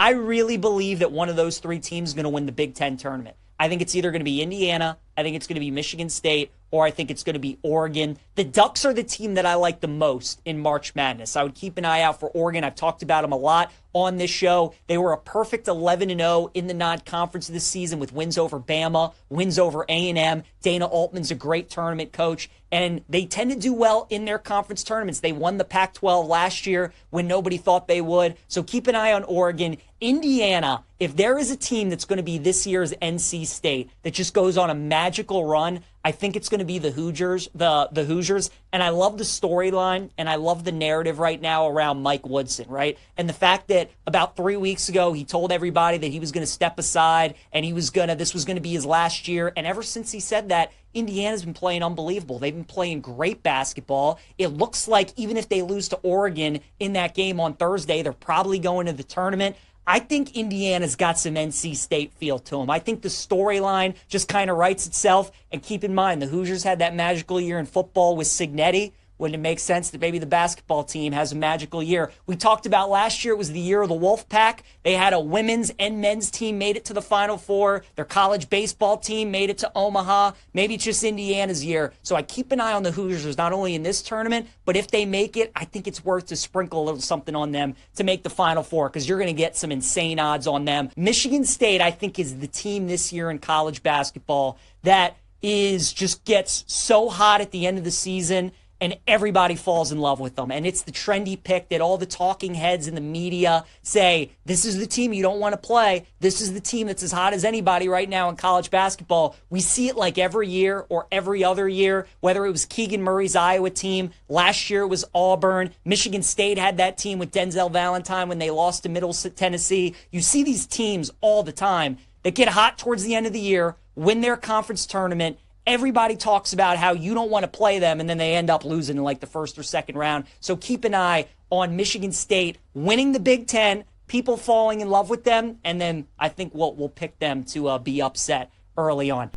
I really believe that one of those three teams is going to win the Big Ten tournament. I think it's either going to be Indiana, I think it's going to be Michigan State, or I think it's going to be Oregon. The Ducks are the team that I like the most in March Madness. I would keep an eye out for Oregon. I've talked about them a lot on this show. They were a perfect 11-0 in the non-conference this season with wins over Bama, wins over A&M. Dana Altman's a great tournament coach, and they tend to do well in their conference tournaments. They won the Pac-12 last year when nobody thought they would. So keep an eye on Oregon. Indiana, if there is a team that's going to be this year's NC State that just goes on a magical run, I think it's going to be the Hoosiers, the Hoosiers. And I love the storyline and I love the narrative right now around Mike Woodson, right? And the fact that about 3 weeks ago, he told everybody that he was going to step aside and this was going to be his last year. And ever since he said that, Indiana's been playing unbelievable. They've been playing great basketball. It looks like even if they lose to Oregon in that game on Thursday, they're probably going to the tournament. I think Indiana's got some NC State feel to them. I think the storyline just kind of writes itself. And keep in mind, the Hoosiers had that magical year in football with Cignetti. Wouldn't it make sense that maybe the basketball team has a magical year? We talked about last year, it was the year of the Wolf Pack. They had a women's and men's team made it to the Final Four. Their college baseball team made it to Omaha. Maybe it's just Indiana's year. So I keep an eye on the Hoosiers, not only in this tournament, but if they make it, I think it's worth to sprinkle a little something on them to make the Final Four because you're going to get some insane odds on them. Michigan State, I think, is the team this year in college basketball that just gets so hot at the end of the season and everybody falls in love with them. And it's the trendy pick that all the talking heads in the media say, this is the team you don't want to play. This is the team that's as hot as anybody right now in college basketball. We see it like every year or every other year, whether it was Keegan Murray's Iowa team. Last year it was Auburn. Michigan State had that team with Denzel Valentine when they lost to Middle Tennessee. You see these teams all the time that get hot towards the end of the year, win their conference tournament. Everybody talks about how you don't want to play them, and then they end up losing in like the first or second round. So keep an eye on Michigan State winning the Big Ten, people falling in love with them, and then I think we'll pick them to be upset early on.